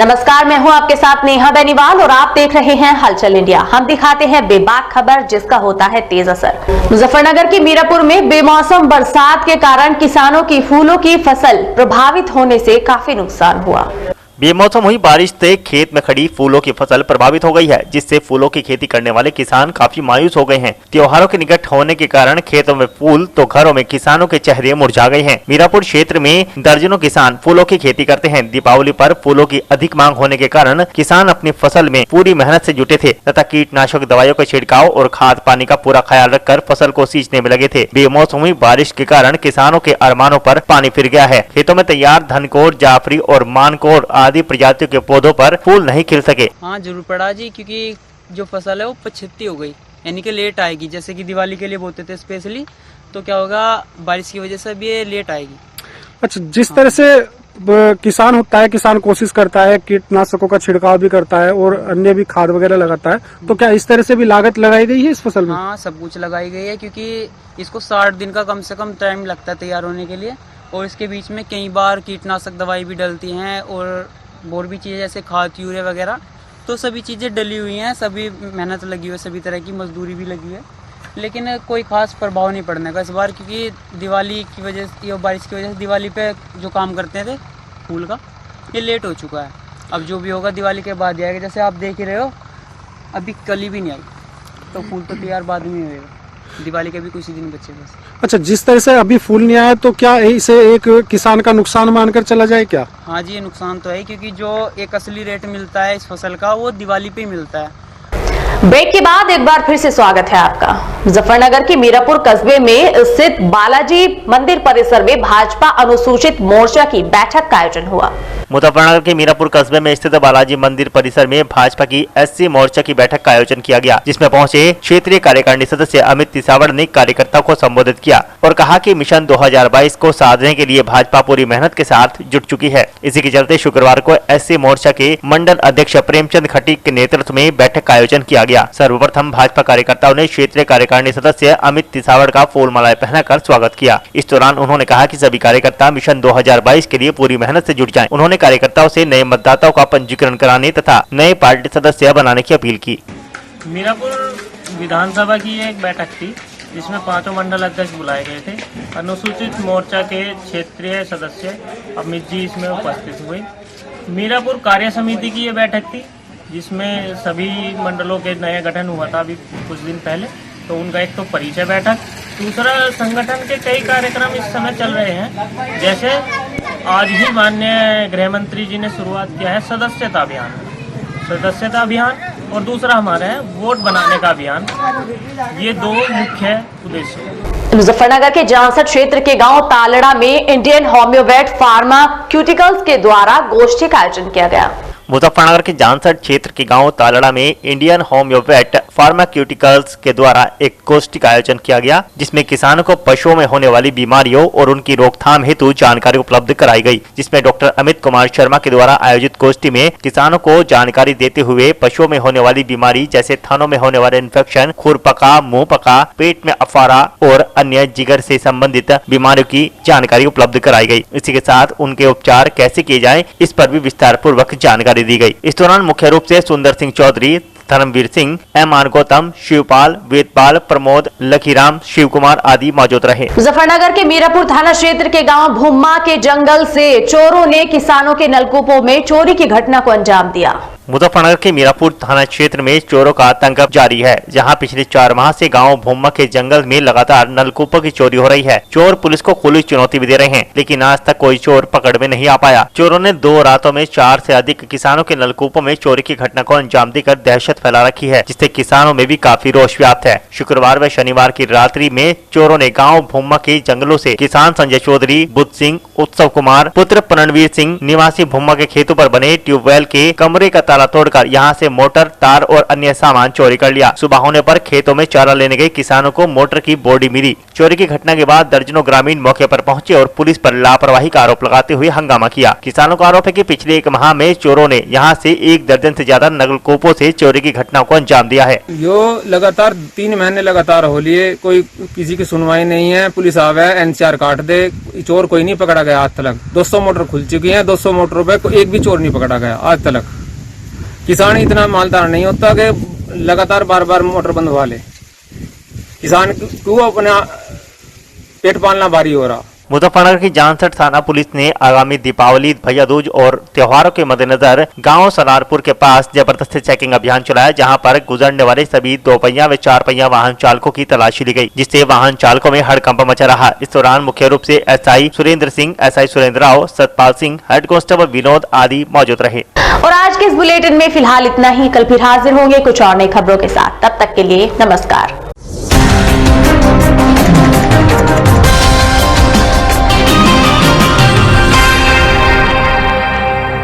नमस्कार, मैं हूं आपके साथ नेहा बेनीवाल और आप देख रहे हैं हलचल इंडिया। हम दिखाते हैं बेबाक खबर जिसका होता है तेज असर। मुजफ्फरनगर के मीरापुर में बेमौसम बरसात के कारण किसानों की फूलों की फसल प्रभावित होने से काफी नुकसान हुआ। बेमौसम हुई बारिश से खेत में खड़ी फूलों की फसल प्रभावित हो गई है, जिससे फूलों की खेती करने वाले किसान काफी मायूस हो गए हैं। त्योहारों के निकट होने के कारण खेतों में फूल तो घरों में किसानों के चेहरे मुरझा गए हैं। मीरापुर क्षेत्र में दर्जनों किसान फूलों की खेती करते हैं। दीपावली पर फूलों की अधिक मांग होने के कारण किसान अपनी फसल में पूरी मेहनत से जुटे थे तथा कीटनाशक दवाइयों का छिड़काव और खाद पानी का पूरा ख्याल रखकर फसल को सींचने में लगे थे। बेमौसम हुई बारिश के कारण किसानों के अरमानों पर पानी फिर गया है। खेतों में तैयार धनकोर, जाफरी और मानकोर आदि प्रजातियों के पौधों पर फूल नहीं खिल सके। हाँ जरूर पड़ा जी, क्योंकि जो फसल है वो 75 हो गई, यानी कि लेट आएगी। जैसे कि दिवाली के लिए बोते थे स्पेशली, तो क्या होगा बारिश की वजह से अब ये लेट आएगी। अच्छा, जिस तरह से किसान होता है, किसान कोशिश करता है, कीटनाशकों का छिड़काव भी करता है और अन्य भी खाद वगैरह लगाता है, तो क्या इस तरह से भी लागत लगाई गई है इस फसल में? हाँ, सब कुछ लगाई गई है, क्योंकि इसको 60 दिन का कम से कम टाइम लगता है तैयार होने के लिए, और इसके बीच में कई बार कीटनाशक दवाई भी डलती हैं और भी चीज़ें जैसे खाद, यूरिया वगैरह, तो सभी चीज़ें डली हुई हैं, सभी मेहनत लगी हुई है, सभी तरह की मजदूरी भी लगी हुई है, लेकिन कोई खास प्रभाव नहीं पड़ने का इस बार, क्योंकि दिवाली की वजह से या बारिश की वजह से दिवाली पे जो काम करते थे फूल का, ये लेट हो चुका है। अब जो भी होगा दिवाली के बाद ही आएगा। जैसे आप देख ही रहे हो, अभी कली भी नहीं आई, तो फूल तो तैयार बाद में होगा। दिवाली के भी कुछ ही दिन बचे बस। अच्छा, जिस तरह से अभी फूल नहीं आया, तो क्या इसे एक किसान का नुकसान मानकर चला जाए क्या? हाँ जी, ये नुकसान तो है, क्योंकि जो एक असली रेट मिलता है इस फसल का वो दिवाली पे ही मिलता है। ब्रेक के बाद एक बार फिर से स्वागत है आपका। मुजफ्फरनगर के मीरापुर कस्बे में स्थित बालाजी मंदिर परिसर में भाजपा अनुसूचित मोर्चा की बैठक का आयोजन हुआ। मुजफ्फरनगर के मीरापुर कस्बे में स्थित बालाजी मंदिर परिसर में भाजपा की एससी मोर्चा की बैठक का आयोजन किया गया, जिसमें पहुंचे क्षेत्रीय कार्यकारिणी सदस्य अमित तिसावड़ ने कार्यकर्ताओं को संबोधित किया और कहा कि मिशन 2022 को साधने के लिए भाजपा पूरी मेहनत के साथ जुट चुकी है। इसी के चलते शुक्रवार को एससी मोर्चा के मंडल अध्यक्ष प्रेमचंद खटीक के नेतृत्व में बैठक का आयोजन किया गया। सर्वप्रथम भाजपा कार्यकर्ताओं ने क्षेत्रीय कार्यकारिणी सदस्य अमित तिसावड़ का फूल मालाएं पहनाकर स्वागत किया। इस दौरान उन्होंने कहा कि सभी कार्यकर्ता मिशन 2022 के लिए पूरी मेहनत से जुट जाएं। उन्होंने कार्यकर्ताओं से नए मतदाताओं का पंजीकरण कराने तथा नए पार्टी सदस्य बनाने की अपील की। मीरापुर विधानसभा की एक बैठक थी, जिसमें 5 मंडल अध्यक्ष बुलाए गए थे। अनुसूचित मोर्चा के क्षेत्रीय सदस्य अमित जी इसमें उपस्थित हुए। मीरापुर कार्य समिति की ये बैठक थी, जिसमें सभी मंडलों के नया गठन हुआ था अभी कुछ दिन पहले, तो उनका एक तो परिचय बैठक, दूसरा संगठन के कई कार्यक्रम इस समय चल रहे हैं। जैसे आज ही माननीय गृह मंत्री जी ने शुरुआत किया है सदस्यता अभियान, और दूसरा हमारा है वोट बनाने का अभियान। ये 2 मुख्य उद्देश्य। मुजफ्फरनगर के जानसठ क्षेत्र के गांव तालड़ा में इंडियन होम्योपैथ फार्मास्यूटिकल्स के द्वारा गोष्ठी का आयोजन किया गया। मुजफ्फरनगर के जानसठ क्षेत्र के गांव तालड़ा में इंडियन होम्योपैथ फार्मास्यूटिकल्स के द्वारा एक गोष्ठी का आयोजन किया गया, जिसमें किसानों को पशुओं में होने वाली बीमारियों और उनकी रोकथाम हेतु जानकारी उपलब्ध कराई गई। जिसमें डॉक्टर अमित कुमार शर्मा के द्वारा आयोजित गोष्ठी में किसानों को जानकारी देते हुए पशुओं में होने वाली बीमारी जैसे थनों में होने वाले इन्फेक्शन, खुरपका, मुंह पका, पेट में अफारा और अन्य जिगर से संबंधित बीमारियों की जानकारी उपलब्ध कराई गई। इसी के साथ उनके उपचार कैसे किए जाएं, इस पर भी विस्तार पूर्वक जानकारी दी गई। इस दौरान मुख्य रूप से सुंदर सिंह चौधरी, धर्मवीर सिंह, एम.आर. गौतम, शिवपाल, वेदपाल, प्रमोद, लखीराम, शिव कुमार आदि मौजूद रहे। मुजफ्फरनगर के मीरापुर थाना क्षेत्र के गांव भुम्मा के जंगल से चोरों ने किसानों के नलकूपों में चोरी की घटना को अंजाम दिया। मुजफ्फरनगर के मीरापुर थाना क्षेत्र में चोरों का आतंक जारी है, जहां पिछले 4 माह से गांव भुम्मा के जंगल में लगातार नलकूपों की चोरी हो रही है। चोर पुलिस को खुली चुनौती भी दे रहे हैं, लेकिन आज तक कोई चोर पकड़ में नहीं आ पाया। चोरों ने 2 रातों में 4 से अधिक किसानों के नलकूपों में चोरी की घटना को अंजाम देकर दहशत फैला रखी है, जिससे किसानों में भी काफी रोष व्याप्त है। शुक्रवार व शनिवार की रात्रि में चोरों ने गाँव भुम्मा के जंगलों से किसान संजय चौधरी, बुद्ध सिंह, उत्सव कुमार पुत्र प्रणवीर सिंह निवासी भुम्मा के खेतों पर बने ट्यूबवेल के कमरे का ताला तोड़कर यहां से मोटर, तार और अन्य सामान चोरी कर लिया। सुबह होने पर खेतों में चारा लेने गए किसानों को मोटर की बॉडी मिली। चोरी की घटना के बाद दर्जनों ग्रामीण मौके पर पहुंचे और पुलिस पर लापरवाही का आरोप लगाते हुए हंगामा किया। किसानों का आरोप है कि पिछले 1 माह में चोरों ने यहां से 1 दर्जन से ज्यादा नगलकूपों से चोरी की घटनाओं को अंजाम दिया है। यो लगातार 3 महीने लगातार हो लिए, कोई किसी की सुनवाई नहीं है। पुलिस आवे, एनसीआर काट दे, चोर कोई नहीं पकड़ा गया आज तक। 200 मोटर खुल चुकी है, 200 मोटरों पे एक भी चोर नहीं पकड़ा गया आज तक। किसान इतना मालदार नहीं होता कि लगातार बार मोटर बंदवा ले। किसान क्यों अपना पेट पालना भारी हो रहा। मुजफ्फरनगर की जानसठ थाना पुलिस ने आगामी दीपावली, भैया दूज और त्योहारों के मद्देनजर गांव सलारपुर के पास जबरदस्ती चेकिंग अभियान चलाया, जहां पर गुजरने वाले सभी 2 पहिया व 4 पहिया वाहन चालकों की तलाशी ली गई, जिससे वाहन चालकों में हड़कंप मचा रहा। इस दौरान मुख्य रूप से SI Surendra Singh, SI Surendra Rao, Satpal Singh, head constable Vinod आदि मौजूद रहे। और आज के इस बुलेटिन में फिलहाल इतना ही। कल फिर हाजिर होंगे कुछ और नई खबरों के साथ। तब तक के लिए नमस्कार।